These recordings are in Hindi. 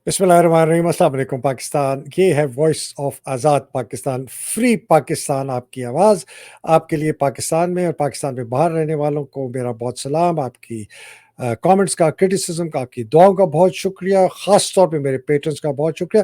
बिस्मिल्लाहिर्रहमानिर्रहीम। अस्सलाम वालेकुम पाकिस्तान। ये है voice of Azad Pakistan, free Pakistan, आपकी आवाज़। आपके लिए पाकिस्तान में और पाकिस्तान में बाहर रहने वालों को मेरा बहुत सलाम। आपकी कमेंट्स का, क्रिटिसिज्म का, आपकी दुआओं का बहुत शुक्रिया। ख़ास तौर पे मेरे पेट्रन्स का बहुत शुक्रिया।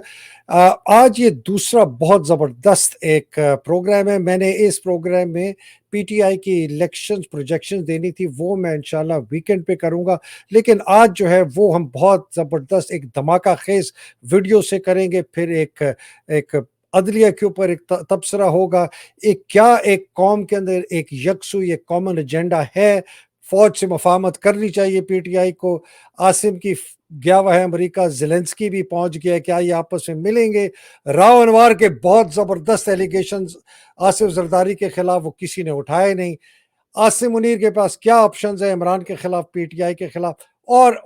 आज ये दूसरा बहुत ज़बरदस्त एक प्रोग्राम है। मैंने इस प्रोग्राम में पीटीआई की इलेक्शंस प्रोजेक्शंस देनी थी, वो मैं इंशाल्लाह वीकेंड पे करूँगा। लेकिन आज जो है वो हम बहुत ज़बरदस्त एक धमाका खेज वीडियो से करेंगे। फिर एक एक अदलिया के ऊपर एक तबसरा होगा। एक क्या एक कौम के अंदर एक यकसुई एक कॉमन एजेंडा है। फौज से मफाहमत करनी चाहिए पीटीआई को। आसिम की गया हुआ है अमेरिका, ज़ेलेंस्की भी पहुंच गया है, क्या ये आपस में मिलेंगे? राव अनवर के बहुत ज़बरदस्त एलिगेशंस आसिफ जरदारी के खिलाफ, वो किसी ने उठाए नहीं। आसिम मुनीर के पास क्या ऑप्शंस है इमरान के खिलाफ, पीटीआई के खिलाफ, और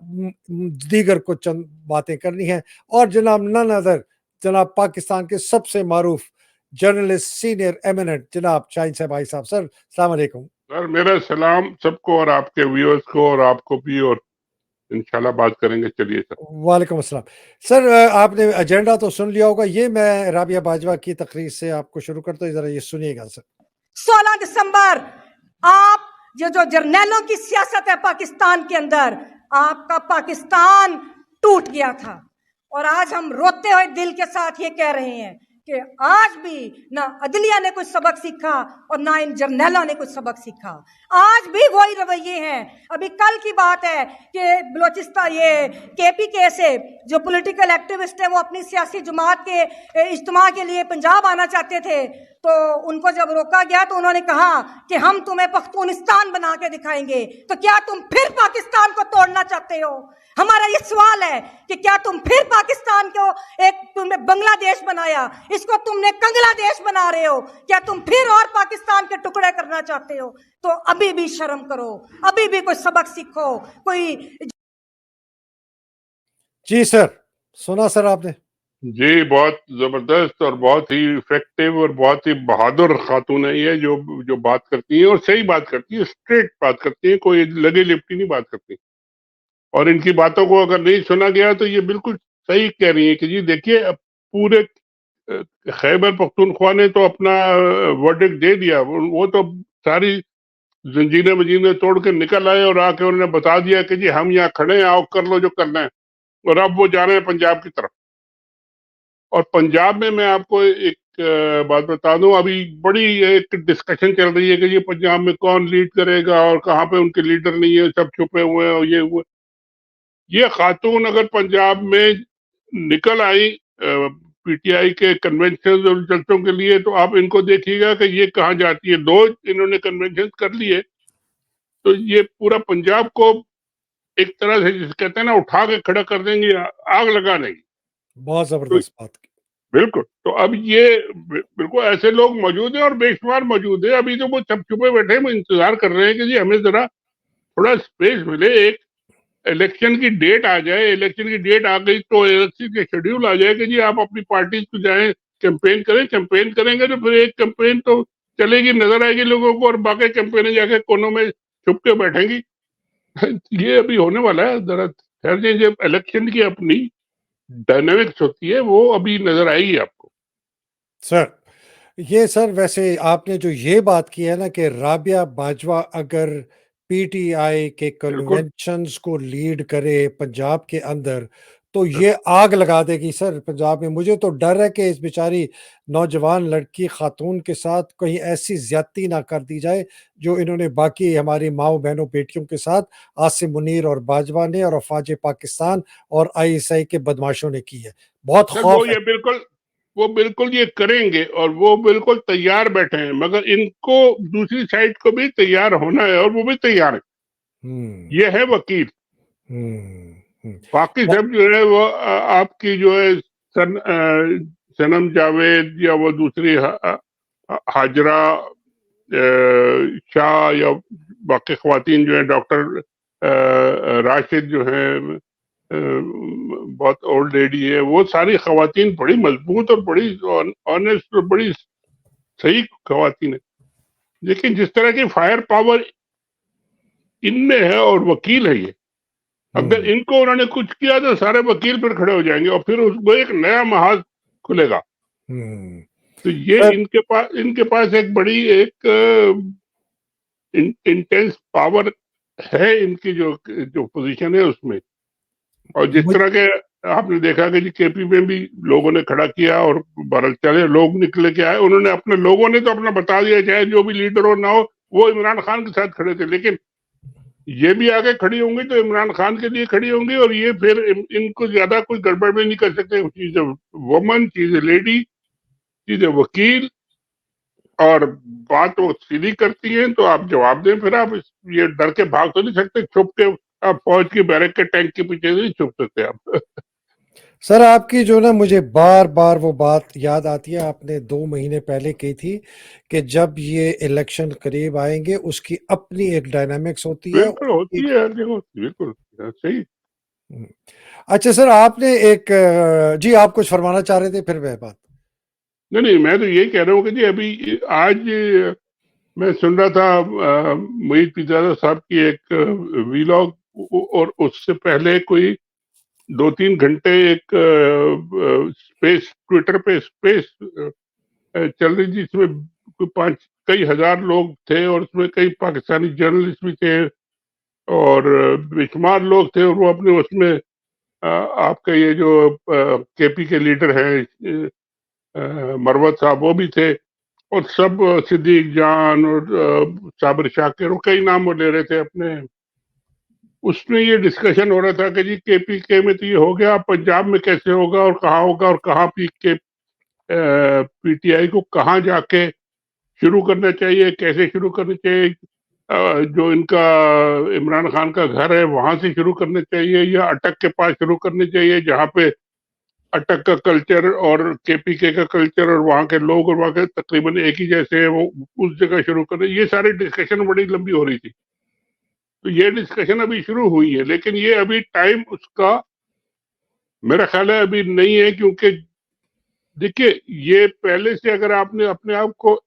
दीगर कुछ चंद बातें करनी है। और जनाब नन अदर, जनाब पाकिस्तान के सबसे मारूफ जर्नलिस्ट, सीनियर एमिनेंट, जनाब शाहीन साहब भाई साहब। सर अस्सलाम वालेकुम। सर मेरा सलाम सबको और आपके व्यूअर्स को और आपको भी, और इंशाल्लाह बात करेंगे। चलिए सर। वालेकुम अस्सलाम। सर आपने एजेंडा तो सुन लिया होगा। ये मैं राबिया बाजवा की तकरीर से आपको शुरू करता हूँ, जरा ये सुनिएगा सर। 16 दिसंबर आप ये जो जर्नैलों की सियासत है पाकिस्तान के अंदर, आपका पाकिस्तान टूट गया था। और आज हम रोते हुए दिल के साथ ये कह रहे हैं कि आज भी ना अदलिया ने कुछ सबक सीखा और ना इन जर्नैलों ने कुछ सबक सीखा। आज भी वही रवैये हैं। अभी कल की बात है कि बलोचिस्तान ये केपीके से जो पॉलिटिकल एक्टिविस्ट है वो अपनी सियासी जमात के इज्तिमा के लिए पंजाब आना चाहते थे, तो उनको जब रोका गया तो उन्होंने कहा कि हम तुम्हें पख्तूनिस्तान बना के दिखाएंगे। तो क्या तुम फिर पाकिस्तान को तोड़ना चाहते हो? हमारा ये सवाल है कि क्या तुम फिर पाकिस्तान को एक तुमने बांग्लादेश बनाया, इसको तुमने कंगलादेश बना रहे हो? क्या तुम फिर और पाकिस्तान के टुकड़े करना चाहते हो? तो अभी भी शर्म करो, अभी भी कोई सबक सीखो। कोई जी सर, सुना सर आपने? जी, बहुत जबरदस्त और बहुत ही इफेक्टिव और बहुत ही बहादुर खातून है ये, जो जो बात करती है और सही बात करती है, स्ट्रेट बात करती है, कोई लगे लिपटी नहीं बात करती। और इनकी बातों को अगर नहीं सुना गया तो ये बिल्कुल सही कह रही है कि जी देखिए, अब पूरे खैबर पख्तूनख्वा ने तो अपना वर्डिक्ट दे दिया। वो तो सारी जंजीरें वजीरें तोड़ के निकल आए और आके उन्होंने बता दिया कि जी हम यहाँ खड़े हैं, आओ कर लो जो करना है। और अब वो जा रहे हैं पंजाब की तरफ। और पंजाब में मैं आपको एक बात बता दूं, अभी बड़ी एक डिस्कशन चल रही है कि ये पंजाब में कौन लीड करेगा और कहाँ पे उनके लीडर नहीं है, सब छुपे हुए हैं और ये हुए। ये खातून अगर पंजाब में निकल आई पीटीआई के कन्वेंशन और जलसों के लिए, तो आप इनको देखिएगा कि ये कहाँ जाती है। दो इन्होंने कन्वेंशन कर लिए तो ये पूरा पंजाब को एक तरह से जिसे कहते हैं ना, उठा के खड़ा कर देंगे, आग लगा देंगे। बहुत तो जबरदस्त बात की। बिल्कुल। तो अब ये बिल्कुल ऐसे लोग मौजूद हैं और बेशुमार मौजूद है। अभी तो वो सब छुपे बैठे हैं, वो इंतजार कर रहे हैं कि जी हमें जरा थोड़ा स्पेस मिले, एक इलेक्शन की डेट आ जाए। इलेक्शन की डेट आ गई तो इलेक्शन के शेड्यूल आ जाए कि जी आप अपनी पार्टी को जाएं, कैंपेन करें। कैंपेन करेंगे तो फिर एक कैंपेन तो चलेगी, नजर आएगी लोगों को, और बाकी कैंपेनें जाके कोनों में छुप के बैठेंगी। ये अभी होने वाला है। जरा ठहर जाइए, जब इलेक्शन की अपनी डायनामिक्स होती है वो अभी नजर आएगी आपको। सर ये सर वैसे आपने जो ये बात की है ना कि राबिया बाजवा अगर पीटीआई के बिल्कुल। कन्वेंशंस को लीड करे पंजाब के अंदर, तो ये आग लगा देगी सर पंजाब में। मुझे तो डर है कि इस बेचारी नौजवान लड़की खातून के साथ कहीं ऐसी ज्यादती ना कर दी जाए जो इन्होंने बाकी हमारी माओ बहनों बेटियों के साथ आसिम मुनीर और बाजवा ने और अफवाज पाकिस्तान और आईएसआई के बदमाशों ने की है। बहुत सर खौफ है। वो बिल्कुल ये करेंगे और वो बिल्कुल तैयार बैठे हैं, मगर इनको दूसरी साइड को भी तैयार होना है और वो भी तैयार है। हम्म ये है वकील। हम्म हम्म। बाकी सब जो है वो आपकी जो है सनम जावेद या वो दूसरी हाजरा शाह या बाकी ख्वातीन जो है, डॉक्टर राशिद जो है, बहुत ओल्ड लेडी है, वो सारी खवातीन बड़ी मजबूत और बड़ी ऑनेस्ट और बड़ी सही खवातीन है। लेकिन जिस तरह की फायर पावर इनमें है और वकील है ये, अगर हम्म, इनको उन्होंने कुछ किया तो सारे वकील फिर खड़े हो जाएंगे और फिर उसको एक नया महाज खुलेगा। हम्म। तो ये सर, इनके पास एक बड़ी एक इंटेंस पावर है, इनकी जो जो पोजीशन है उसमें। और जिस मुझ तरह के आपने देखा कि जी केपी में भी लोगों ने खड़ा किया और भारत चले लोग निकले के आए, उन्होंने अपने लोगों ने तो अपना बता दिया, चाहे जो भी लीडर हो ना हो, वो इमरान खान के साथ खड़े थे। लेकिन ये भी आगे खड़ी होंगी तो इमरान खान के लिए खड़ी होंगी, और ये फिर इनको ज्यादा कोई गड़बड़ भी नहीं कर सकते। She is a woman, she is a lady, she is a वकील, और बात वो सीधी करती हैं तो आप जवाब दें। फिर आप ये डर के भाग तो नहीं सकते, छुप के आप फौज की बैरक के टैंक के पीछे नहीं छुप सकते आप। सर, आपकी जो ना मुझे बार-बार वो बात याद आती है, आपने 2 महीने पहले कही थी कि जब ये इलेक्शन करीब आएँगे, उसकी अपनी एक डायनामिक्स होती है, बिल्कुल उसकी होती है यार, देखो बिल्कुल सही। हुँ। अच्छा सर, आपने एक जी, आप कुछ फरमाना चाह रहे थे, फिर मैं बात नहीं नहीं, मैं तो यही कह रहा हूँ कि जी अभी आज मैं सुन रहा था मोहित पिजादा साहब की एक वीलॉग, और उससे पहले कोई 2-3 घंटे एक स्पेस, ट्विटर पे स्पेस चल रही थी, जिसमें कोई पांच कई हजार लोग थे, और उसमें कई पाकिस्तानी जर्नलिस्ट भी थे, और बेशुमार लोग थे, और वो अपने उसमें आपका ये जो केपी के लीडर हैं मरवत साहब, वो भी थे, और सब सिद्दीक जान और साबिर शाकिर और कई नाम वो ले रहे थे अपने। उसमें ये डिस्कशन हो रहा था कि जी केपीके में तो ये हो गया, अब पंजाब में कैसे होगा और कहाँ होगा, और कहाँ पीके पीटीआई को कहाँ जाके शुरू करना चाहिए, कैसे शुरू करना चाहिए। जो इनका इमरान खान का घर है वहां से शुरू करना चाहिए, या अटक के पास शुरू करनी चाहिए, जहाँ पे अटक का कल्चर और केपीके का कल्चर और वहाँ के लोग और वहाँ के तकरीबन एक ही जैसे है, वो उस जगह शुरू करना। ये सारी डिस्कशन बड़ी लंबी हो रही थी। तो ये डिस्कशन अभी शुरू हुई है, लेकिन ये अभी टाइम उसका मेरा ख्याल है अभी नहीं है, क्योंकि देखिए ये पहले से अगर आपने अपने आप को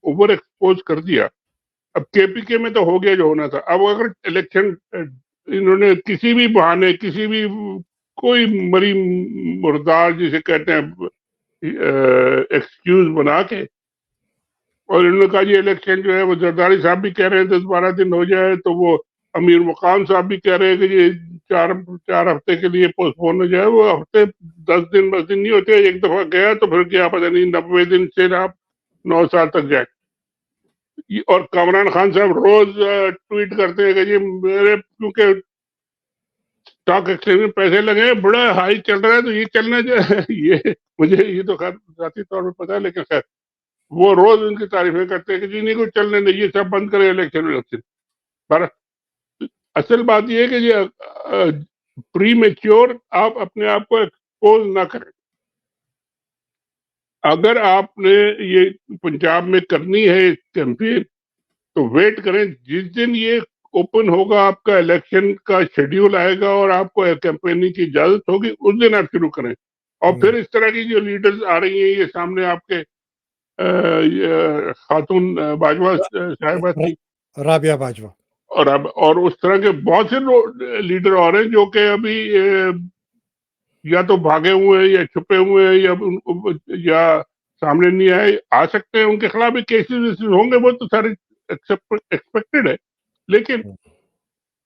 ओवर एक्सपोज कर दिया, अब केपीके में तो हो गया जो होना था। अब अगर इलेक्शन इन्होंने किसी भी बहाने, किसी भी कोई मरी मुर्दार जिसे कहते हैं एक्सक्यूज बना के, और इन्होंने कहा ये इलेक्शन जो है, वो जरदारी साहब भी कह रहे हैं 10-12 दिन हो जाए, तो वो अमीर मकाम साहब भी कह रहे हैं कि ये चार चार हफ्ते के लिए पोस्टपोन हो जाए। वो हफ्ते 10 दिन नहीं होते, एक दफा गया तो फिर क्या पता नहीं 90 दिन से आप 9 साल तक जाए। और कामरान खान साहब रोज ट्वीट करते हैं कि जी मेरे क्योंकि स्टॉक एक्सचेंज में पैसे लगे हैं, बड़ा हाई चल रहा है, तो ये चलना चाहिए। ये मुझे ये तो खैर जाती तौर पर पता है, लेकिन खैर वो रोज उनकी तारीफें करते हैं कि जी नहीं कुछ चलने नहीं, ये सब बंद करें इलेक्शन इलेक्शन। पर असल बात ये है कि ये प्री मेच्योर आप अपने आप को एक्सपोज ना करें। अगर आपने ये पंजाब में करनी है कैंपेन, तो वेट करें, जिस दिन ये ओपन होगा, आपका इलेक्शन का शेड्यूल आएगा और आपको कैंपेनिंग की इजाजत होगी, उस दिन आप शुरू करें। और हुँ, फिर इस तरह की जो लीडर्स आ रही हैं, ये सामने आपके खातून बाजवा र साहिबा र थी, राबिया बाजवा। और अब और उस तरह के बहुत से लीडर और हैं जो कि अभी या तो भागे हुए हैं या छुपे हुए हैं, या सामने नहीं आए, आ सकते हैं, उनके खिलाफ भी केसेस होंगे, वो तो सारे एक्सपेक्टेड है। लेकिन हुँ,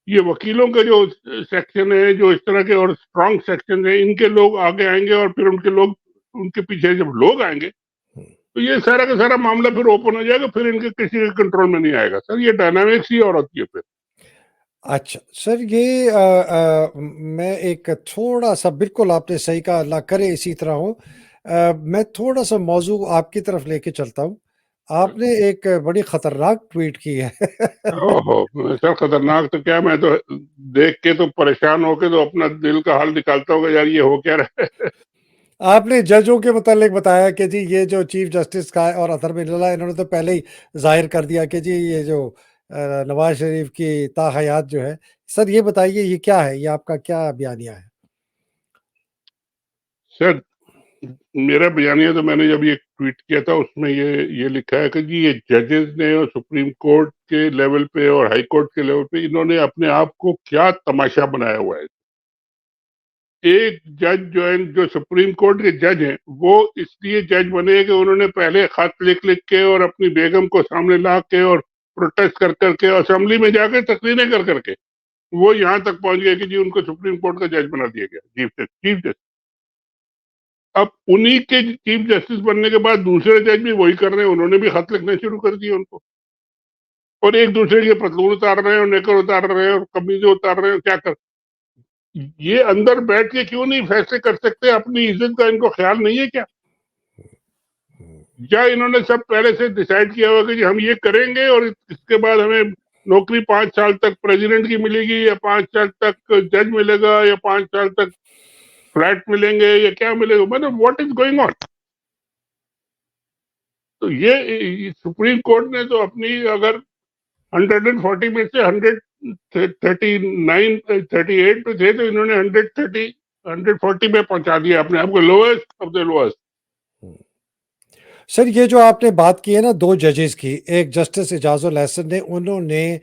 ये वकीलों का जो सेक्शन है, जो इस तरह के और स्ट्रांग सेक्शन है, इनके लोग आगे आएंगे, और फिर उनके लोग, उनके पीछे जब लोग आएंगे, हुँ। तो ये सारा का सारा मामला फिर ओपन हो जाएगा, फिर इनके किसी के कंट्रोल में नहीं आएगा। सर ये डायनामिक्स ही और होती है फिर। अच्छा, सर ये मैं एक थोड़ा-सा बिल्कुल आपने सही कहा, अल्लाह करे इसी तरह हो। मैं थोड़ा-सा मौज़ू आपकी तरफ लेके चलता हूँ। आपने एक बड़ी खतरनाक ट्वीट की है। ओहो, सर खतरनाक तो क्या, मैं तो देख के तो परेशान होके तो अपना दिल का हाल निकालता हूँ यार, ये हो क्या रहा है। आपने जजों के मुतालिक बताया कि जी ये जो चीफ जस्टिस का है और अतहर बिल्ला, इन्होंने तो पहले ही ज़ाहिर कर दिया कि जी ये जो नवाज़ शरीफ की ताहयात जो है। सर ये बताइए ये क्या है? ये आपका क्या बयानिया है? सर मेरा बयानिया तो मैंने जब ये ट्वीट किया था, उसमें ये लिखा है कि जी ये जजेस ने और सुप्रीम कोर्ट के लेवल पे और हाई कोर्ट के लेवल पे इन्होंने अपने आप को क्या तमाशा बनाया हुआ है। एक जज जो है, जो सुप्रीम कोर्ट के जज हैं, वो इसलिए जज बने कि उन्होंने पहले खत लिख-लिख के और अपनी बेगम को सामने ला के और प्रोटेस्ट कर के असेंबली में जाके तकरीरें कर के वो यहाँ तक पहुँच गए कि जी उनको सुप्रीम कोर्ट का जज बना दिया गया, चीफ जस्टिस। अब उन्हीं के चीफ जस्टिस बनने के बाद दूसरे जज भी वही कर रहे हैं, उन्होंने भी खत लिखने शुरू कर दिए उनको और एक दूसरे के पतलून उतार रहे हैं और नेकर उतार रहे हैं और कमीजें उतार रहे हैं। क्या कर ये अंदर बैठ के क्यों नहीं फैसले कर सकते? अपनी इज्जत का इनको ख्याल नहीं है क्या? या इन्होंने सब पहले से डिसाइड किया हुआ कि जी हम ये करेंगे और इसके बाद हमें नौकरी 5 साल तक प्रेसिडेंट की मिलेगी या 5 साल तक जज मिलेगा या 5 साल तक फ्लैट मिलेंगे या क्या मिलेगा? मतलब व्हाट इज गोइंग ऑन? तो ये सुप्रीम कोर्ट ने तो अपनी अगर 140 में से 139 38 पे थे, तो इन्होंने 140 में पहुंचा दिया अपने आप को, lowest of the lowest. Sir ये जो आपने बात की है ना 2 जजेस की, एक जस्टिस इजाजुल हसन ने, उन्होंने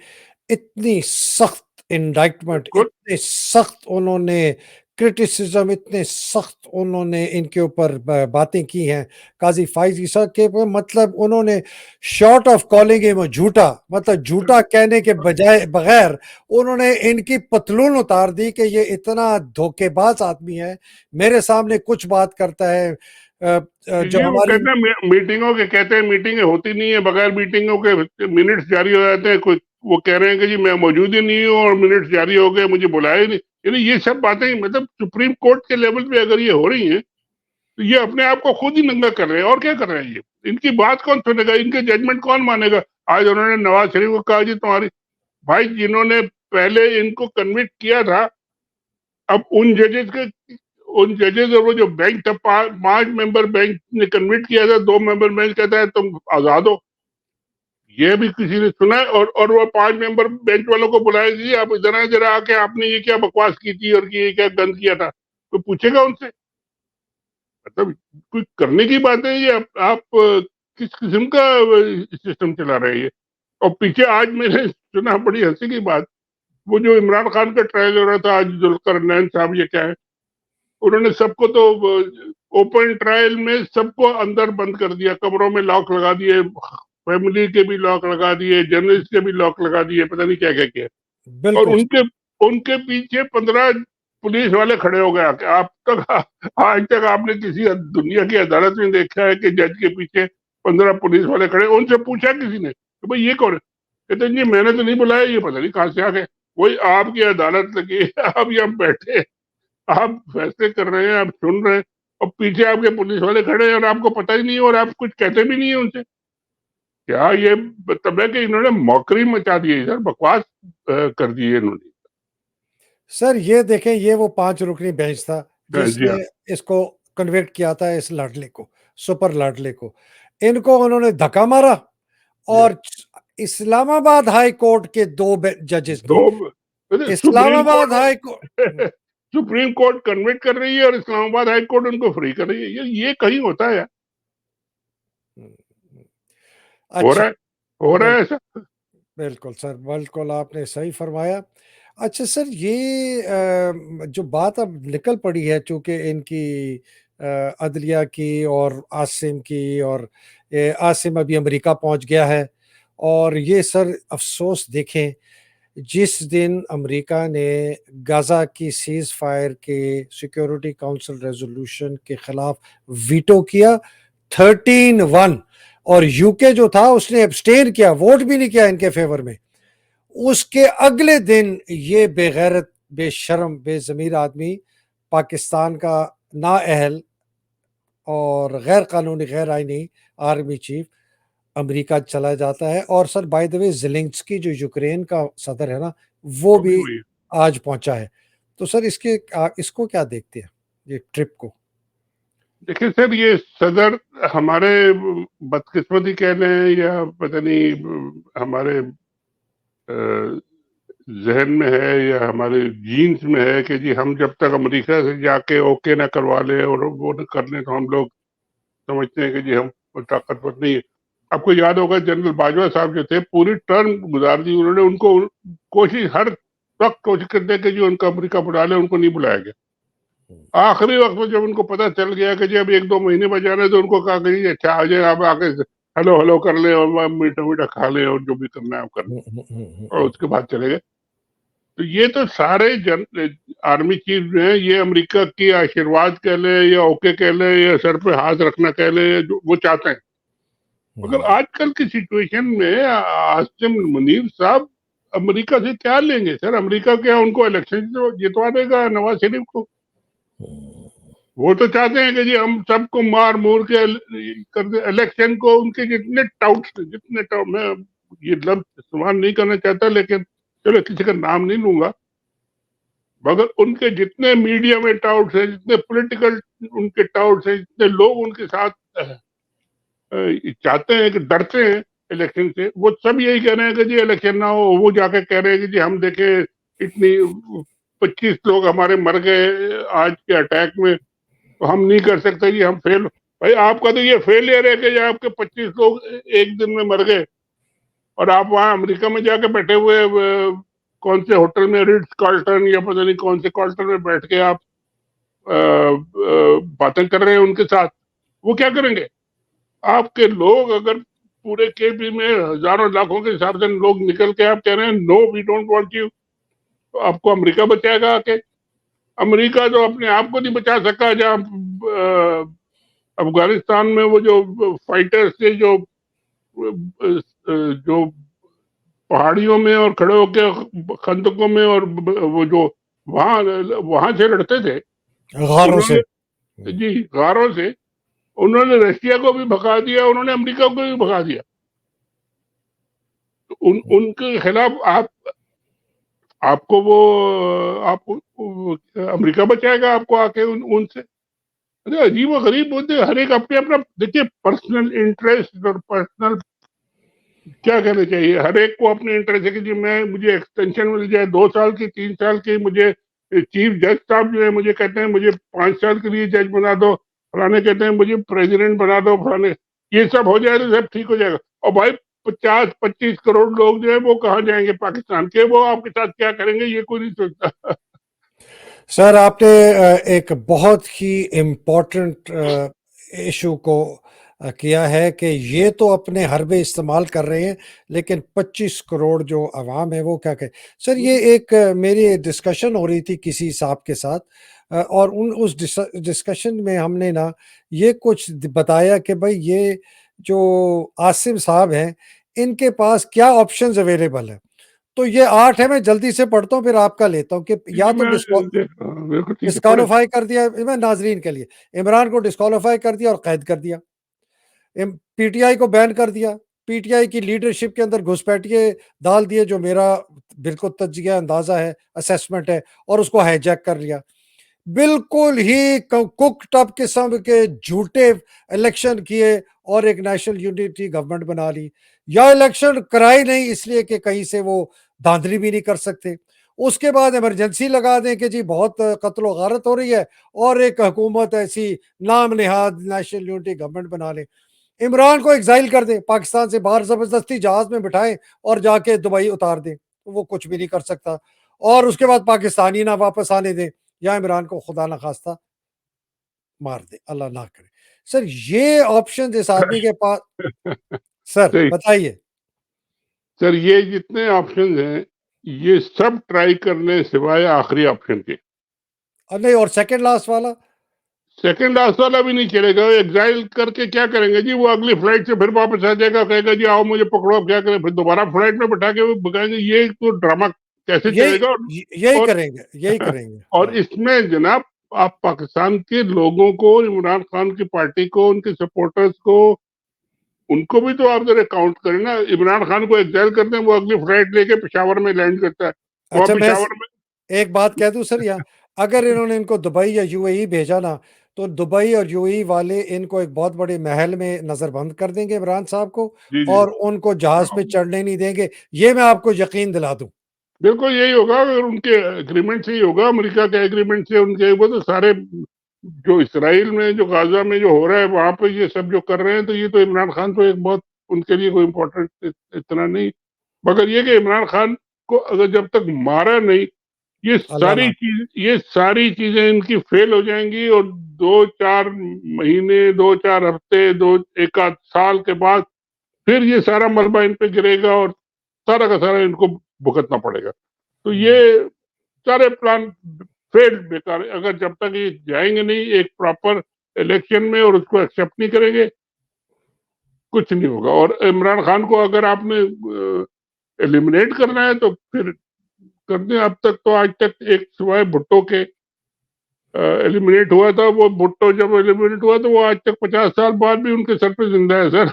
इतनी सख्त इंडाइटमेंट, बिल्कुल। इतने सख्त उन्होंने क्रिटिसिज्म, इतने सख्त उन्होंने इनके ऊपर बातें की हैं काजी फाइज ईसा के, मतलब उन्होंने शॉर्ट ऑफ कॉलिंग हिम झूठा, मतलब झूठा कहने के बजाय बगैर उन्होंने इनकी पतलून उतार दी कि ये इतना धोखेबाज आदमी है, मेरे सामने कुछ बात करता है। जो ये वो हमारी कहते हैं मीटिंगों के, कहते हैं मीटिंगें होती नहीं है, बगैर मीटिंगों के मिनट्स जारी हो जाते हैं। कोई वो कह रहे हैं कि जी मैं मौजूद ही नहीं हूँ और मिनट्स जारी हो गए, मुझे बुलाया ही नहीं। यानी ये सब बातें, मतलब सुप्रीम कोर्ट के लेवल पे अगर ये हो रही हैं तो ये अपने आप को खुद ही नंगा कर रहे हैं। और क्या कर रहे हैं? ये इनकी बात कौन सुनेगा? इनके जजमेंट कौन मानेगा? आज उन्होंने नवाज शरीफ को कहा जी तुम्हारी, भाई जिन्होंने पहले इनको कन्विक्ट किया था, अब उन जजेस और वो जो बेंच था, 5 मेंबर बेंच ने कन्विक्ट किया था, 2 मेंबर बेंच कहता है तुम आजाद हो। ये भी किसी ने सुना है? और वो 5 मेंबर बेंच वालों को बुलाया जी आप इधर जरा आके, आपने ये क्या बकवास की थी और ये क्या गंद किया था, तो पूछेगा उनसे? मतलब कोई करने की बात है ये? आप किस किस्म का सिस्टम चला रहे हैं ये? और पीछे आज मैंने सुना, बड़ी हंसी की बात, वो जो इमरान खान का ट्रायल हो रहा था आज, जुल्करनैन साहब ये क्या है, उन्होंने सबको तो ओपन ट्रायल में सबको अंदर बंद कर दिया, कमरों में लॉक लगा दिए, फैमिली के भी लॉक लगा दिए, जर्नलिस्ट के भी लॉक लगा दिए, पता नहीं क्या क्या किया। और बिल्कुल उनके उनके पीछे 15 पुलिस वाले खड़े हो गए। आप तक, आज तक आपने किसी दुनिया की अदालत में देखा है कि जज के पीछे 15 पुलिस वाले खड़े? उनसे पूछा किसी ने कि भाई ये कौन है? कहते जी मैंने तो नहीं बुलाया, ये पता नहीं कहाँ से आ गए। वही आपकी अदालत लगी है, आप यहाँ बैठे, आप फैसले कर रहे हैं, आप सुन रहे हैं और पीछे आपके पुलिस वाले खड़े हैं और आपको पता ही नहीं है और आप कुछ कहते भी नहीं है उनसे। क्या ये मतलब है कि इन्होंने मौकरी मचा दी है सर, बकवास कर दी है इन्होंने। सर ये देखें, ये वो 5 रुकनी बेंच था जी हाँ। जिसने इसको कन्विक्ट किया था, इस लाडले को, सुपर लाडले को। इनको उन्होंने धक्का मारा और इस्लामाबाद हाई कोर्ट के 2 जजेस दो ने, supreme Islamabad high court supreme court convict कर रही है और इस्लामाबाद हाई कोर्ट उनको फ्री कर रही है। ये कहीं होता है? हो रहा अच्छा, है, हो रहा है ऐसा? बिल्कुल सर, बिल्कुल आपने सही फरमाया। अच्छा सर, ये जो बात अब निकल पड़ी है चूँकि इनकी अदलिया की और आसिम की, और आसिम अभी अमेरिका पहुँच गया है, और ये सर अफ़सोस देखें, जिस दिन अमेरिका ने गाज़ा की सीज़ फायर के सिक्योरिटी काउंसिल रेज़ोल्यूशन के खिलाफ वीटो किया 13-1, और यूके जो था उसने एब्सटेन किया, वोट भी नहीं किया इनके फेवर में। उसके अगले दिन ये बेगैरत, बेशर्म, बेज़मीर आदमी, पाकिस्तान का नाअहल और गैर कानूनी, गैर आईनी आर्मी चीफ अमेरिका चला जाता है। और sir by the way, Zelensky जो यूक्रेन का सदर है ना, वो भी हुई। आज पहुंचा है। तो सर इसको क्या देखते हैं, ये ट्रिप को? देखिए सर, ये सदर हमारे बदकिस्मती कह लें या पता नहीं हमारे जहन में है या हमारे जीन्स में है कि जी हम जब तक अमेरिका से जाके ओके ना करवा लें और वो न कर लें तो हम लोग समझते हैं कि जी हम ताकतवर नहीं है। आपको याद होगा जनरल बाजवा साहब जो थे पूरी टर्म गुजार दी उन्होंने, उनको कोशिश हर वक्त कोशिश करते कि जो उनका अमेरिका बुला ले, उनको नहीं बुलाया गया। आखिरी वक्त में जब उनको पता चल गया कि जब 1-2 महीने बचाने, तो उनको कहा कि अच्छा आ जाए, आप आके हेलो हेलो कर ले और मीठा मीठा खा ले और जो भी करना है आप कर ले, और उसके बाद चले गए। तो ये तो सारे आर्मी चीफ जो है, ये अमेरिका की आशीर्वाद कह ले या ओके कह ले या सर पे हाथ रखना कह ले, जो वो चाहते हैं। मगर आजकल की सिचुएशन में आसिम मुनीर साहब अमेरिका से क्या लेंगे सर? अमेरिका क्या उनको इलेक्शन जितवा देगा नवाज शरीफ को? वो तो चाहते हैं कि जी हम सबको मार मूर के कर दे इलेक्शन को। उनके जितने टाउट्स, मैं ये लफ्ज इस्तेमाल नहीं करना चाहता, लेकिन चलो किसी का नाम नहीं लूंगा, मगर उनके जितने मीडिया में टाउट्स हैं, जितने पॉलिटिकल उनके टाउट्स हैं, जितने लोग उनके साथ चाहते हैं कि डरते हैं इलेक्शन से, वो सब यही कह रहे हैं कि जी इलेक्शन ना हो। वो जाके कह रहे हैं कि जी हम देखे इतनी 25 लोग हमारे मर गए आज के अटैक में, तो हम नहीं कर सकते जी, हम फेल। भाई आपका तो ये फेलियर है कि आपके 25 लोग एक दिन में मर गए और आप वहां अमेरिका में जाके बैठे हुए कौन से होटल में, रिट्स कार्ल्टन या पता नहीं कौन से कार्ल्टन में बैठ के आप बातें कर रहे हैं उनके साथ। वो क्या करेंगे? आपके लोग अगर पूरे केपी में हजारों लाखों के हिसाब से लोग निकल के आप कह रहे हैं no we don't want you, तो आपको अमेरिका बचाएगा आके? अमेरिका तो अपने आप को नहीं बचा सका। जहाँ अफगानिस्तान में वो जो फाइटर्स थे, जो पहाड़ियों में और खड़े होके खंदकों में और वो जो वहां से लड़ते थे, गारों से, जी गारों से, उन्होंने रशिया को भी भगा दिया, उन्होंने अमेरिका को भी भगा दिया। तो उनके खिलाफ आपको वो अमेरिका बचाएगा आपको आके उनसे? अरे अजीब व गरीब होते, हर एक अपने अपना देखिए पर्सनल इंटरेस्ट और पर्सनल क्या कहना चाहिए, हर एक को अपने इंटरेस्ट है कि जी मुझे एक्सटेंशन मिल जाए 2 साल की, 3 साल की। मुझे चीफ जज साहब जो है मुझे कहते हैं मुझे 5 साल के लिए जज बना दो, फलाने कहते हैं मुझे प्रेसिडेंट बना दो, फलाने। ये सब हो जाए तो सब ठीक हो जाएगा। और भाई 50-25 करोड़ लोग जो है वो कहाँ जाएंगे पाकिस्तान के? वो आपके साथ क्या करेंगे ये कोई नहीं सोचता। सर आपने एक बहुत ही इम्पोर्टेंट इशू को किया है कि ये तो अपने हरबे इस्तेमाल कर रहे हैं, लेकिन 25 करोड़ जो आवाम है वो क्या कहे? सर ये एक मेरी डिस्कशन हो रही थी किसी साहब के साथ, और उस डिस्कशन में हमने ना ये कुछ बताया कि भाई ये जो आसिम साहब हैं, इनके पास क्या ऑप्शंस अवेलेबल है। तो ये 8 है, मैं जल्दी से पढ़ता हूँ फिर आपका लेता हूँ कि या तो डिस्क्वालीफाई कर दिया, मैं नाजरीन के लिए, इमरान को डिस्क्वालीफाई कर दिया और कैद कर दिया, पीटीआई को बैन कर दिया, पीटीआई की लीडरशिप के अंदर घुसपैठिए डाल दिए, जो मेरा बिल्कुल तज्जिया अंदाजा है, असेसमेंट है, और उसको हाईजैक कर लिया। बिल्कुल ही कुक्ड अप किस्म के झूठे इलेक्शन किए और एक नेशनल यूनिटी गवर्नमेंट बना ली, या इलेक्शन कराई नहीं इसलिए कि कहीं से वो धांधली भी नहीं कर सकते। उसके बाद इमरजेंसी लगा दें कि जी बहुत कत्ल गारत हो रही है और एक हुकूमत ऐसी नाम निहाद नेशनल यूनिटी गवर्नमेंट बना ले। इमरान को एग्जाइल कर दें, पाकिस्तान से बाहर जबरदस्ती जहाज में बिठाएं और जाके दुबई उतार दें, तो वो कुछ भी नहीं कर सकता। और उसके बाद पाकिस्तानी ना वापस आने दें या इमरान को खुदा ना खास्ता मार दे, अल्लाह ना करे। सर ये ऑप्शन इस आदमी के पास, सर बताइए। सर ये जितने ऑप्शन हैं ये सब ट्राई करने सिवाय आखिरी ऑप्शन के। नहीं, और सेकंड लास्ट वाला? सेकंड लास्ट वाला भी नहीं चलेगा। एग्जाइल करके क्या करेंगे जी? वो अगली फ्लाइट से फिर वापस आ जाएगा, कहेगा जी आओ मुझे पकड़ो, क्या करें? फिर दोबारा फ्लाइट में बैठा के वो भगाएंगे। ये तो ड्रामा कैसे चलेगा? यही करेंगे, यही करेंगे। और इसमें जनाब आप पाकिस्तान के लोगों को, इमरान खान की पार्टी को, उनके सपोर्टर्स को, उनको भी तो आप जरा काउंट करें ना। इमरान खान को एग्जाइल करते हैं, वो अगली फ्लाइट लेके पेशावर में लैंड करता है। अच्छा, मैं एक बात कह दूं सर, यहाँ अगर इन्होंने इनको दुबई या यूएई भेजा ना, तो दुबई और यूएई वाले इनको एक बहुत बड़े महल में नजरबंद कर देंगे इमरान साहब को, और उनको जहाज पे चढ़ने नहीं देंगे। ये मैं आपको यकीन दिला दूं। बिल्कुल यही होगा। अगर उनके एग्रीमेंट से ही होगा, अमेरिका के एग्रीमेंट से उनके, वो तो सारे जो इसराइल में, जो गाजा में जो हो रहा है वहां पे ये सब जो कर रहे हैं, तो ये तो इमरान खान तो एक बहुत उनके लिए कोई इम्पोर्टेंट इतना नहीं। मगर ये कि इमरान खान को अगर जब तक मारा नहीं, ये अल्लाह ना सारी चीजें इनकी फेल हो जाएंगी और 2-4 महीने, 2-4 हफ्ते, 1 आध साल के बाद फिर ये सारा मलबा इन पे गिरेगा और सारा का सारा इनको भुगतना पड़ेगा। तो ये सारे प्लान फेल, बेकार। अगर जब तक ये जाएंगे नहीं एक प्रॉपर इलेक्शन में और उसको एक्सेप्ट नहीं करेंगे, कुछ नहीं होगा। और इमरान खान को अगर आपने एलिमिनेट करना है तो फिर कर दें। अब तक तो आज तक एक सिवाय भुट्टो के एलिमिनेट हुआ था, वो भुट्टो जब एलिमिनेट हुआ तो वो आज तक 50 साल बाद भी उनके सर पे जिंदा है सर।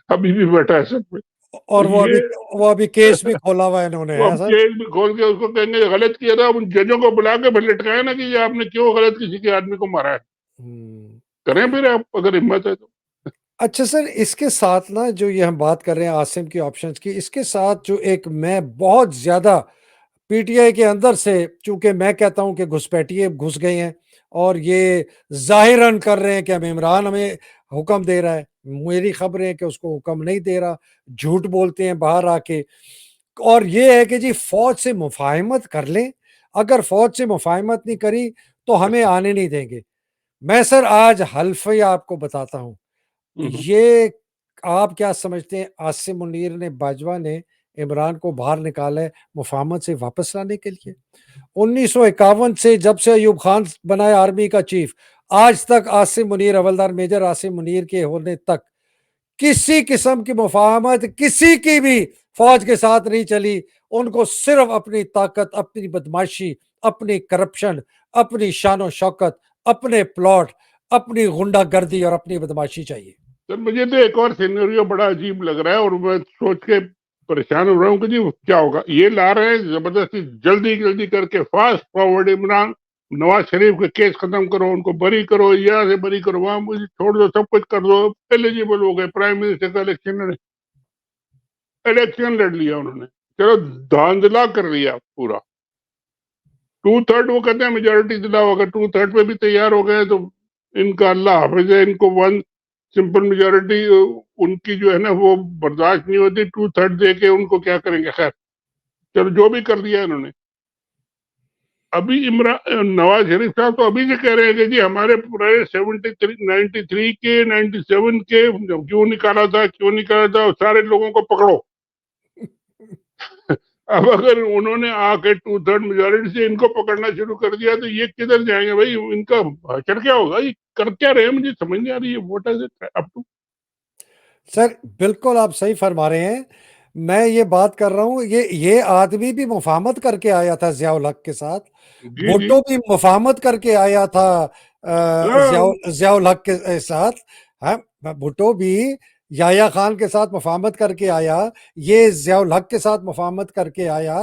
अभी भी बैठा है सर पे। तो और वो अभी केस भी खोला हुआ है इन्होंने, वो है सर। केस भी खोल के उसको कहेंगे गलत किया था, उन जजों को बुला के फिर लटकाए ना कि ये आपने क्यों गलत किसी के आदमी को मारा है। करें फिर आप अगर हिम्मत है तो। अच्छा सर, इसके साथ ना जो ये हम बात कर रहे हैं आसिम की ऑप्शंस की, इसके साथ जो एक मैं बहुत ज्यादा पीटीआई के अंदर से, चूंकि मैं कहता हूं कि घुसपैठिए घुस गए हैं और ये जाहिरन कर रहे हैं कि हम इमरान हमें हुक्म दे रहा है, मेरी खबरें हैं कि उसको हुक्म नहीं दे रहा, झूठ बोलते हैं बाहर आके। और ये है कि जी फौज से मुफाहमत कर लें, अगर फौज से मुफाहमत नहीं करी तो हमें आने नहीं देंगे। मैं सर आज हल्फिया आपको बताता हूं, ये आप क्या समझते हैं आसिम मुनीर ने, बाजवा ने इमरान को बाहर निकाला है मुफाहमत से वापस लाने के लिए? 1951 से जब से अयूब खान बनाया आर्मी का चीफ, आज तक आसिम मुनीर, हवलदार मेजर आसिम मुनीर के होने तक किसी किस्म की मुफाहमत किसी की भी फौज के साथ नहीं चली। उनको सिर्फ अपनी ताकत, अपनी बदमाशी, अपनी करप्शन, अपनी शान शौकत, अपने प्लॉट, अपनी गुंडागर्दी और अपनी बदमाशी चाहिए। सर मुझे तो एक और सिनेरियो बड़ा अजीब लग रहा है और मैं सोच के परेशान हो रहा हूँ कि जी क्या होगा। ये ला रहे हैं जबरदस्ती, जल्दी करके फास्ट फॉरवर्ड, इमरान नवाज शरीफ के केस खत्म करो, उनको बरी करो, यहाँ से बरी करो, वहां मुझे छोड़ दो, सब कुछ कर दो, एलिजिबल हो गए, प्राइम मिनिस्टर का इलेक्शन लड़ लिया उन्होंने, चलो धांधला कर लिया पूरा। 2/3 वो कहते हैं मेजोरिटी दिलाओ, अगर 2/3 पे भी तैयार हो गए तो इनका अल्लाह हाफिज है। इनको 1 सिंपल मेजोरिटी उनकी जो है ना वो बर्दाश्त नहीं होती। 2/3 दे के उनको क्या करेंगे। खैर चलो जो भी कर दिया इन्होंने। अभी इमरान नवाज शरीफ साहब तो अभी से कह रहे हैं कि जी हमारे पूरे 93 के 97 के क्यों निकाला था, सारे लोगों को पकड़ो। अब अगर उन्होंने आके 2/3 मेजोरिटी से इनको पकड़ना शुरू कर दिया तो ये किधर जाएंगे भाई, इनका भाषण क्या होगा, ये कर क्या रहे हैं, मुझे समझ नहीं आ रही है। What is it up to. Sir बिल्कुल आप सही फरमा रहे हैं। मैं ये बात कर रहा हूँ, ये आदमी भी मुफाहमत करके आया था ज़ियाउल हक के साथ, जी जी भुट्टो भी मुफाहमत करके आया था हाँ, ज़ियाउल हक के साथ। हाँ, भुट्टो भी याया खान के साथ मुफाहमत करके आया, ये ज़ियाउल हक के साथ मुफाहमत करके आया,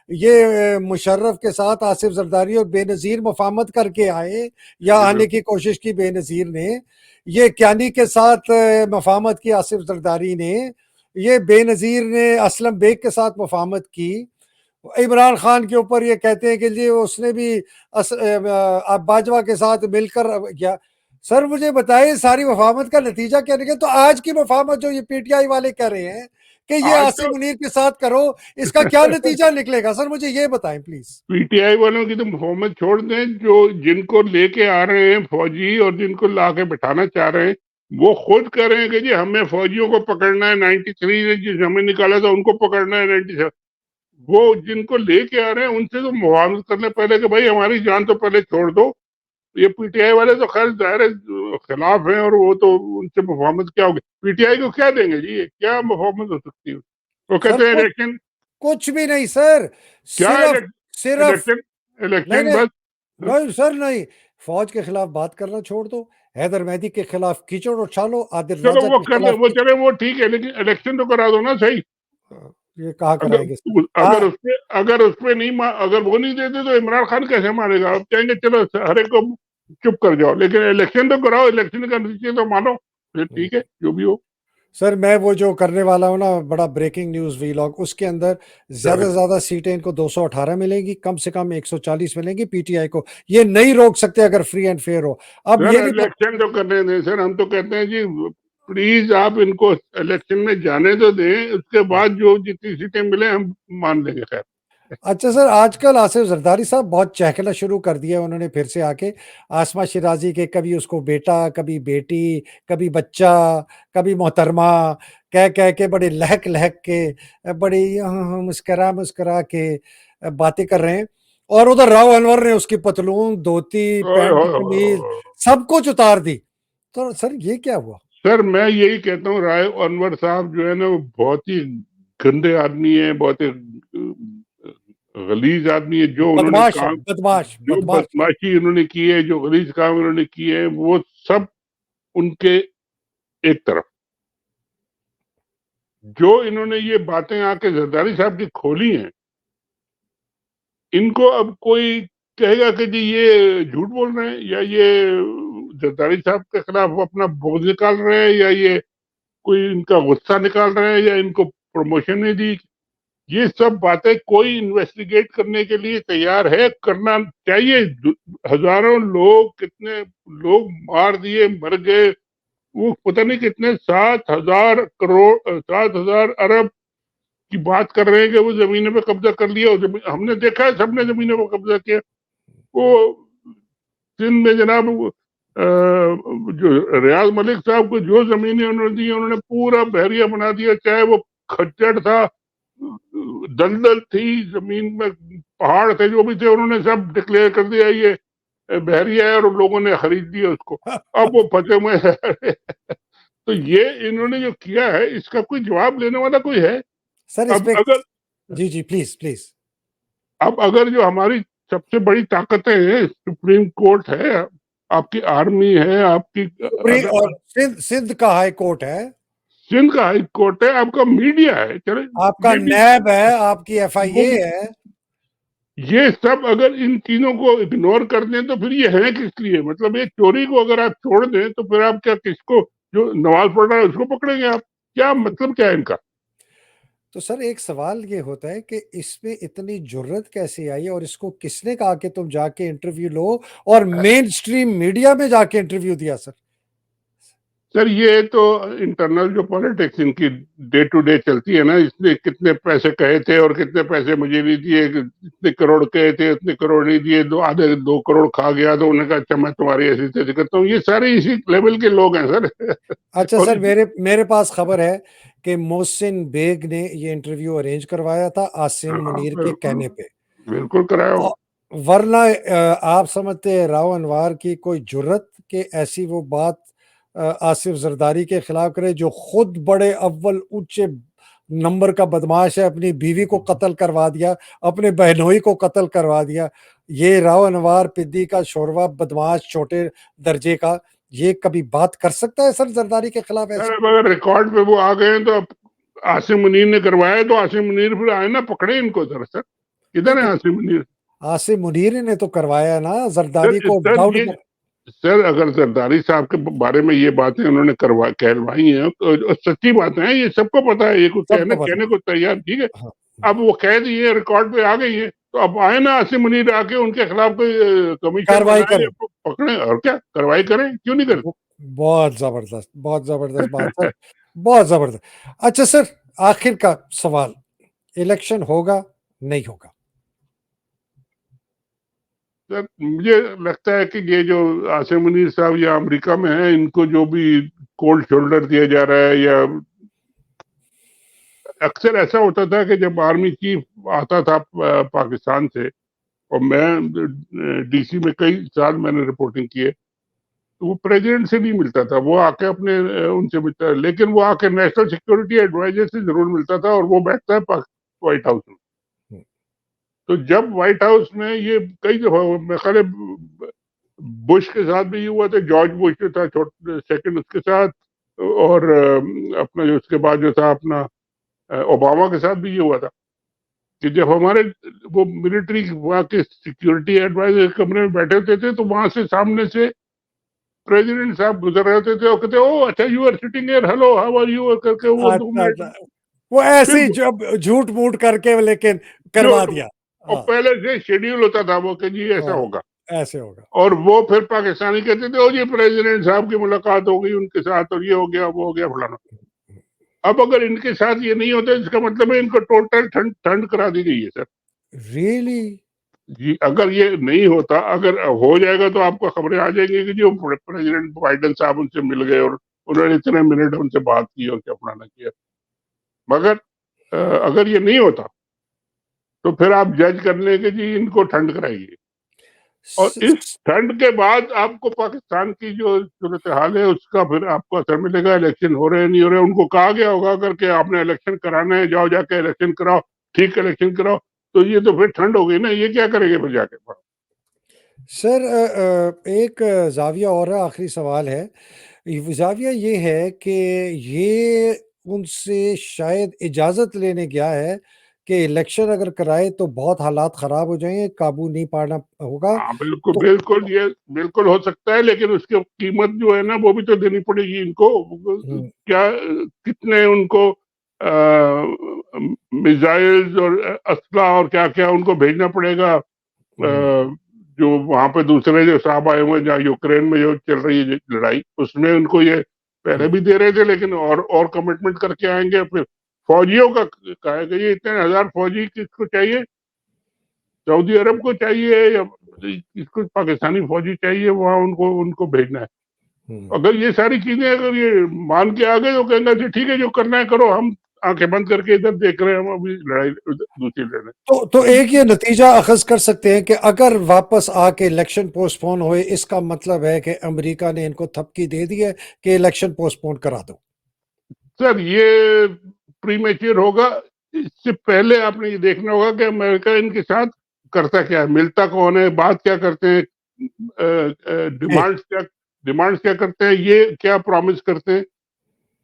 ये मुशर्रफ के साथ आसिफ जरदारी और बेनज़ीर मुफाहमत करके आए या आने की कोशिश की बेनज़ीर ने, ये क्यानी के साथ मुफाहमत की आसिफ जरदारी ने, ये बेनज़ीर ने असलम बेग के साथ मुफाहमत की। इमरान खान के ऊपर ये कहते हैं कि जी उसने भी बाजवा के साथ मिलकर क्या। सर मुझे बताइए सारी मुफाहमत का नतीजा क्या निकला? तो आज की मुफाहमत जो ये पीटीआई वाले कह रहे हैं कि ये आज आसिम तो मुनीर के साथ करो, इसका क्या नतीजा निकलेगा? सर मुझे ये बताएं प्लीज। पीटीआई वालों की तो मोहम्मद छोड़ दें, जो जिनको लेके आ रहे हैं फौजी और जिनको ला के बिठाना चाह रहे हैं, वो खुद कह रहे हैं कि जी हमें फौजियों को पकड़ना है, 93 ने जिस हमें निकाला था उनको पकड़ना है, 97। वो जिनको लेके आ रहे हैं उनसे तो मुआवजा करने पहले कि भाई हमारी जान तो पहले छोड़ दो। ये पीटीआई वाले तो खैर जाहिर है खिलाफ हैं और वो तो उनसे मुफाहमत क्या होगी। पीटीआई को क्या देंगे जी, ये क्या मुफाहमत हो सकती है। वो सर कहते हैं इलेक्शन, कुछ भी नहीं सर, क्या सिर्फ सिर्फ इलेक्शन, नहीं इलेक्शन नहीं बस। नहीं सर नहीं, फौज के खिलाफ बात करना छोड़ दो, हैदर मेहदी के खिलाफ कीचड़ उछालो, आदिल चलो राजा वो के कर ले, खिलाफ वो चले, वो ठीक है, लेकिन इलेक्शन तो करा दो ना सही। ये कहा अगर कराएंगे सर। अगर हाँ उसपे अगर उसपे नहीं अगर वो नहीं देते तो इमरान खान कैसे मारेगा। अब कहेंगे चलो हर एक को चुप कर जाओ, लेकिन इलेक्शन तो कराओ, इलेक्शन का नतीजा तो मानो, फिर ठीक है जो भी हो। सर मैं वो जो करने वाला हूँ ना बड़ा ब्रेकिंग न्यूज वीलॉग, उसके अंदर ज्यादा से ज्यादा सीटें इनको 218 मिलेंगी, कम से कम 140 मिलेंगी पीटीआई को। ये नहीं रोक सकते अगर फ्री एंड फेयर हो। अब सर ये नहीं इलेक्शन तो करने दें सर, हम तो कहते हैं जी प्लीज आप इनको इलेक्शन में जाने तो दें, उसके बाद जो जितनी सीटें मिले हम मान लेंगे। खैर, अच्छा सर, आजकल आसिफ जरदारी साहब बहुत चहकना शुरू कर दिया उन्होंने फिर से आके। आसमा शिराजी के कभी उसको बेटा, कभी बेटी, कभी बच्चा, कभी मोहतरमा कह के बड़े लहक के बड़ी मुस्करा के बातें कर रहे हैं। और उधर राव अनवर ने उसकी पतलून, धोती, ओए पैंट, होए होए कमीज होए। सब कुछ उतार दी। तो सर ये क्या हुआ? सर मैं यही कहता हूँ, राय अनवर साहब जो है ना वो बहुत ही गंदे आदमी है, बहुत ही गलीज आदमी है। जो उन्होंने बदमाश है, काम, बदमाश, जो बदमाश। बदमाशी उन्होंने की है, जो गलीज काम उन्होंने किए हैं, वो सब उनके एक तरफ। जो इन्होंने ये बातें आके जरदारी साहब की खोली हैं, इनको अब कोई कहेगा कि जी ये झूठ बोल रहे हैं, या ये जरदारी साहब के खिलाफ वो अपना बोझ निकाल रहे हैं, या ये कोई इनका गुस्सा निकाल रहे हैं, या इनको प्रमोशन नहीं दी। ये सब बातें कोई इन्वेस्टिगेट करने के लिए तैयार है, करना चाहिए। हजारों लोग, कितने लोग मार दिए, मर गए, वो पता नहीं कितने 7,000 करोड़, 7,000 अरब की बात कर रहे हैं कि वो जमीनों पे कब्जा कर लिया। हमने देखा है, सबने जमीनों पर कब्जा किया। वो सिंध में जनाब जो रियाज मलिक साहब को जो जमीनें उन्होंने दी, उन्होंने पूरा बहरिया बना दिया। चाहे वो खच्चर था, दलदल थी जमीन में, पहाड़ थे, जो भी थे, उन्होंने सब डिक्लेयर कर दिया ये बहरिया है, और लोगों ने खरीद दिया उसको। अब वो फंसे हुए हैं। तो ये इन्होंने जो किया है, इसका कोई जवाब लेने वाला कोई है? सर इस अब पे अगर जी प्लीज प्लीज। अब अगर जो हमारी सबसे बड़ी ताकतें हैं, सुप्रीम कोर्ट है, आपकी आर्मी है, आपकी सुप्रीम और सिंध का हाई कोर्ट है, सिंध का हाई कोर्ट है, आपका मीडिया है, चले आपका ये भी नैब है, आपकी वो एफआईए है। ये सब अगर इन तीनों को इग्नोर कर दें तो फिर ये है किस लिए? मतलब ये चोरी को अगर आप छोड़ दें तो फिर आप क्या, किसको, जो नमाज पढ़ रहा है उसको पकड़ेंगे आप? क्या मतलब क्या है इनका? तो सर एक सवाल ये होता है कि इसमें इतनी जुर्रत कैसे आई और इसको किसने कहा कि तुम जाके इंटरव्यू लो और मेन स्ट्रीम मीडिया में जाके इंटरव्यू दिया सर? सर ये तो इंटरनल जो पॉलिटिक्स इनकी डे टू डे चलती है ना, इसने कितने पैसे कहे थे और कितने पैसे मुझे नहीं दिए, इतने करोड़ कहे थे, इतने करोड़ नहीं दिए, आधे 2 करोड़ खा गया तो उन्होंने कहा अच्छा मैं तुम्हारी ऐसी तैसी करता हूँ। ये सारे इसी लेवल के लोग हैं सर। अच्छा और सर, मेरे पास खबर है कि मोहसिन बेग ने ये इंटरव्यू अरेंज करवाया था आसिम हाँ, मुनीर के बिल्कुल कहने पे। बिल्कुल कराया होगा। वरना आप समझते हैं राव अनवर की कोई जुर्रत के ऐसी वो बात आसिफ जरदारी के खिलाफ करे, जो खुद बड़े अव्वल ऊंचे नंबर का बदमाश है, अपनी बीवी को कत्ल करवा दिया, अपने बहनोई को कत्ल करवा दिया। ये राव अनवर पिद्दी का शोरवा बदमाश छोटे दर्जे का, ये कभी बात कर सकता है सर जरदारी के खिलाफ सर ऐसी? अब अगर रिकॉर्ड पे वो आ गए हैं तो अब आसिम मुनीर ने करवाया, तो आसिम मुनीर फिर आए ना, पकड़े इनको। सर नहीं किधर है तो आसिम मुनीर? आसिम मुनीर ने तो करवाया ना, सर जरदारी को सर डाउट ये कर। सर अगर जरदारी साहब के बारे में ये बातें उन्होंने कहलवाई हैं तो सच्ची बातें हैं, ये सबको पता है, ये कुछ सबको पता। कहने को तैयार, ठीक है। हाँ। अब वो कह दी है, रिकॉर्ड पे आ गई है, तो अब आए ना आसिम मुनीर आके उनके खिलाफ कोई कमीशन कार्रवाई बनाए करें। या पकड़े, और क्या कार्रवाई करें, क्यों नहीं करें? बहुत जबरदस्त बात सर, बहुत जबरदस्त। अच्छा सर, आखिर का सवाल, इलेक्शन होगा नहीं होगा? सर मुझे लगता है कि ये जो आसिम मुनीर साहब या अमेरिका में है, इनको जो भी कोल्ड शोल्डर दिया जा रहा है, या अक्सर ऐसा होता था कि जब आर्मी चीफ आता था पाकिस्तान से, और मैं डीसी में कई साल मैंने रिपोर्टिंग की है, तो वो प्रेसिडेंट से नहीं मिलता था, वो आके अपने उनसे मिलता है, लेकिन वो आके नेशनल सिक्योरिटी एडवाइजर से जरूर मिलता था, और वो बैठता है व्हाइट हाउस में। तो जब व्हाइट हाउस में ये कई दफा, मैं ख्याल बुश के साथ भी ये हुआ था, जॉर्ज बुश जो था छोटे सेकंड, उसके साथ, और अपना जो उसके बाद जो था अपना ओबामा के साथ भी ये हुआ था कि जब हमारे वो मिलिट्री वहाँ के सिक्योरिटी एडवाइजर कमरे में बैठे होते थे, तो वहां से सामने से प्रेसिडेंट साहब गुजर रहे होते थे और कहते ओ अच्छा you are sitting here, hello how are you, करके वो 2 मिनट अच्छा, वो ऐसे फिर ही जब झूठ मूठ करके लेकिन जो, करवा दिया। और हाँ। पहले से शेड्यूल होता था वो कि जी ऐसा हाँ। होगा। ऐसे होगा। और वो फिर पाकिस्तानी कहते थे, ओ जी प्रेसिडेंट साहब की मुलाकात हो गई उनके साथ और ये हो गया, वो हो गया, फलाना। अब अगर इनके साथ ये नहीं होता, इसका मतलब है इनको टोटल ठंड ठंड करा दी गई है सर। रियली? जी, अगर ये नहीं होता, अगर हो जाएगा तो आपको खबरें आ जाएंगी कि जो प्रेसिडेंट बाइडेन साहब उनसे मिल गए और उन्होंने इतने मिनट उनसे बात की और क्या फलाना किया। मगर अगर ये नहीं होता तो फिर आप जज कर लें कि जी इनको ठंड कराइए। और स इस स ठंड के बाद आपको पाकिस्तान की जो सूरत-ए-हाल है उसका फिर आपको असर मिलेगा। इलेक्शन हो रहे हैं, नहीं हो रहे हैं, उनको कहा गया होगा अगर कि आपने इलेक्शन कराना है, जाओ जाके इलेक्शन कराओ, ठीक इलेक्शन कराओ, तो ये तो फिर ठंड हो गई ना, ये क्या करेंगे फिर जाके? सर एक ज़ाविया और है, आखिरी सवाल है। ज़ाविया ये है कि ये उनसे शायद इजाज़त लेने गया है कि इलेक्शन अगर कराए तो बहुत हालात ख़राब हो जाएँगे, काबू नहीं पाना होगा। हाँ, बिल्कुल, तो बिल्कुल, ये बिल्कुल हो सकता है, लेकिन उसकी कीमत जो है ना वो भी तो देनी पड़ेगी इनको। हुँ, क्या कितने उनको मिसाइल्स और असला और क्या-क्या उनको भेजना पड़ेगा। हुँ, जो वहाँ पे दूसरे जो साहब आए हुए हैं, जहाँ यूक्रेन में जो चल रही है लड़ाई, उसमें उनको ये पहले हुँ, भी दे रहे थे, लेकिन और कमिटमेंट करके आएँगे। फिर फौजियों का कहा है कि ये इतने हज़ार फौजी किसको चाहिए? सऊदी अरब को चाहिए या इसको पाकिस्तानी फौजी चाहिए, वहाँ उनको उनको भेजना है। हुँ। अगर ये सारी चीज़ें अगर ये मान के आ गए तो कहेंगे अच्छा ठीक है, जो करना है करो, हम आँखें बंद करके इधर देख रहे हैं, हम अभी लड़ाई दूसरी लड़ रहे हैं। तो एक ये नतीजा अख़ज़ कर सकते हैं कि अगर वापस आके इलेक्शन पोस्टपोन हुए, इसका मतलब है कि अमेरिका ने इनको थपकी दे दी है कि इलेक्शन पोस्टपोन करा दो। सर ये प्रीमेच्योर होगा। इससे पहले आपने ये देखना होगा कि अमेरिका इनके साथ करता क्या है, मिलता कौन है, बात क्या करते हैं, जी। डिमांड्स क्या करते हैं, ये क्या प्रॉमिस करते हैं।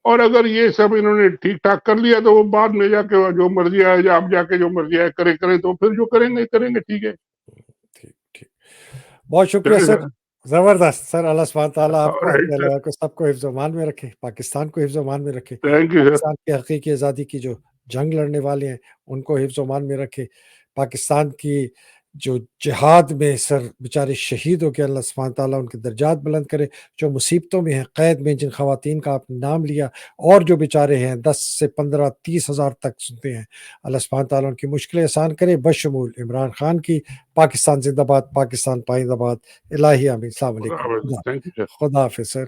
और अगर ये सब इन्होंने ठीक-ठाक कर लिया तो वो बाद में जाके जो मर्ज़ी आए, आप जाके जो मर्ज़ी आए करें, तो फिर जो करेंगे, करेंगे, ठीक है। ठीक, ठीक। बहुत शुक्रिया चलिए सर। सर। ज़बरदस्त सर, अल्लाह सुब्हान तआला आपको, ऑलराइट आपके सर। परिवार को, सबको हिफ्ज़-ओ-अमान में रखे, पाकिस्तान को हिफ्ज़-ओ-अमान में रखे, थैंक यू सर। पाकिस्तान की हकीकी आज़ादी की जो जंग लड़ने वाले हैं, उनको हिफ्ज़-ओ-अमान में रखे। पाकिस्तान की जो जिहाद में सर बेचारे शहीद हो के अल्लाह सुब्हान तआला उनके दर्जात बुलंद करे। जो मुसीबतों में हैं, क़ैद में जिन ख़वातीन का आपने नाम लिया और जो बेचारे हैं 10 से 15, 30 हज़ार तक सुनते हैं, अल्लाह सुब्हान तआला उनकी मुश्किलें आसान करे, बशमूल इमरान खान की। पाकिस्तान ज़िंदाबाद, पाकिस्तान पाइंदाबाद। इलाही आमीन। अस्सलाम खुदा वालेकुम। हाफ़िज़। Thank you sir. खुदा हाफ़िज़ सर।